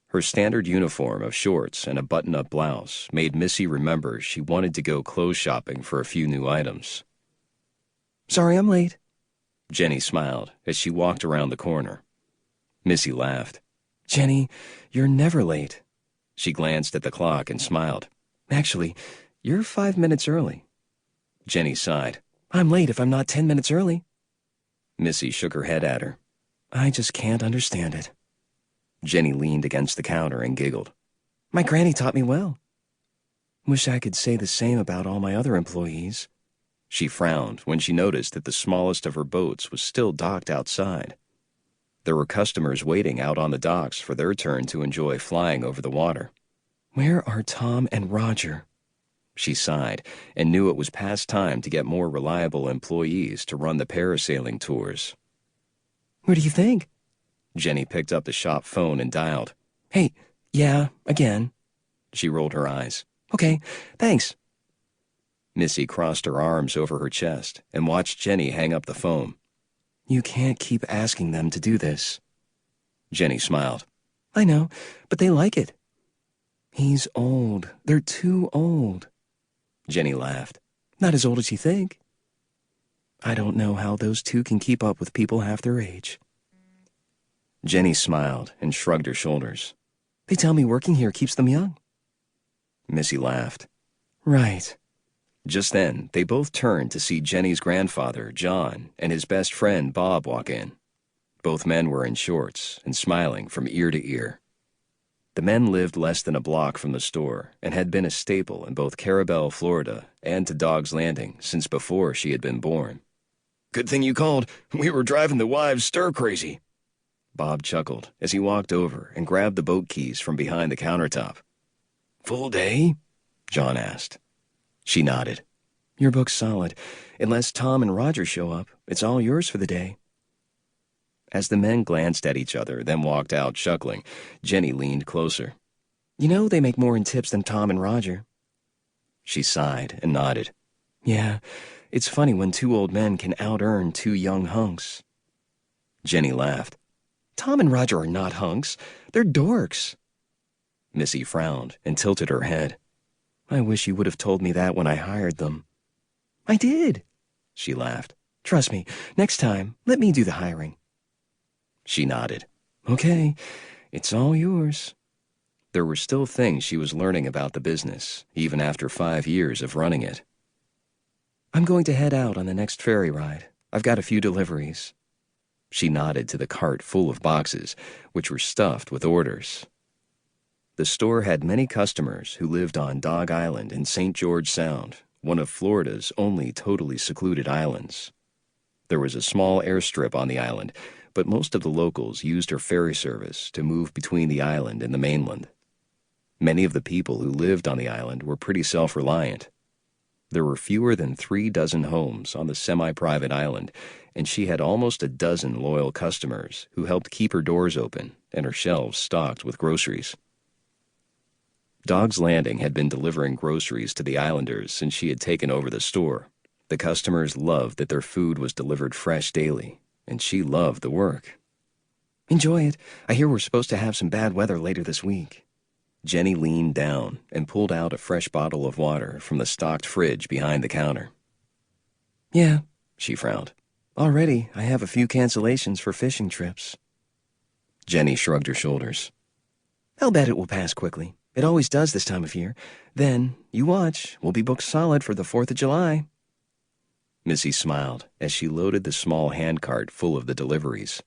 Her standard uniform of shorts and a button-up blouse made Missy remember she wanted to go clothes shopping for a few new items. "Sorry I'm late." Jenny smiled as she walked around the corner. Missy laughed. "Jenny, you're never late." She glanced at the clock and smiled. "Actually, you're 5 minutes early." Jenny sighed. "I'm late if I'm not 10 minutes early." Missy shook her head at her. "I just can't understand it." Jenny leaned against the counter and giggled. "My granny taught me well." "Wish I could say the same about all my other employees." She frowned when she noticed that the smallest of her boats was still docked outside. There were customers waiting out on the docks for their turn to enjoy flying over the water. "Where are Tom and Roger?" She sighed and knew it was past time to get more reliable employees to run the parasailing tours. "Where do you think?" Jenny picked up the shop phone and dialed. "Hey, yeah, again." She rolled her eyes. "Okay, thanks." Missy crossed her arms over her chest and watched Jenny hang up the phone. "You can't keep asking them to do this." Jenny smiled. "I know, but they like it." "He's old. They're too old." Jenny laughed. "Not as old as you think." "I don't know how those two can keep up with people half their age." Jenny smiled and shrugged her shoulders. "They tell me working here keeps them young." Missy laughed. "Right." Just then, they both turned to see Jenny's grandfather, John, and his best friend, Bob, walk in. Both men were in shorts and smiling from ear to ear. The men lived less than a block from the store and had been a staple in both Carabel, Florida, and to Dog's Landing since before she had been born. "Good thing you called. We were driving the wives stir-crazy." Bob chuckled as he walked over and grabbed the boat keys from behind the countertop. "Full day?" John asked. She nodded. "Your book's solid. Unless Tom and Roger show up, it's all yours for the day." As the men glanced at each other, then walked out chuckling, Jenny leaned closer. "You know they make more in tips than Tom and Roger." She sighed and nodded. "Yeah, it's funny when two old men can out-earn two young hunks." Jenny laughed. "Tom and Roger are not hunks. They're dorks." Missy frowned and tilted her head. "I wish you would have told me that when I hired them." "I did." She laughed. "Trust me, next time, let me do the hiring." She nodded. "Okay, it's all yours." There were still things she was learning about the business, even after 5 years of running it. "I'm going to head out on the next ferry ride. I've got a few deliveries." She nodded to the cart full of boxes, which were stuffed with orders. The store had many customers who lived on Dog Island in St. George Sound, one of Florida's only totally secluded islands. There was a small airstrip on the island, but most of the locals used her ferry service to move between the island and the mainland. Many of the people who lived on the island were pretty self-reliant. There were fewer than 3 dozen homes on the semi-private island, and she had almost a dozen loyal customers who helped keep her doors open and her shelves stocked with groceries. Dog's Landing had been delivering groceries to the islanders since she had taken over the store. The customers loved that their food was delivered fresh daily, and she loved the work. "Enjoy it. I hear we're supposed to have some bad weather later this week." Jenny leaned down and pulled out a fresh bottle of water from the stocked fridge behind the counter. "Yeah," she frowned. "Already, I have a few cancellations for fishing trips." Jenny shrugged her shoulders. "I'll bet it will pass quickly. It always does this time of year. Then, you watch, we'll be booked solid for the 4th of July. Missy smiled as she loaded the small handcart full of the deliveries.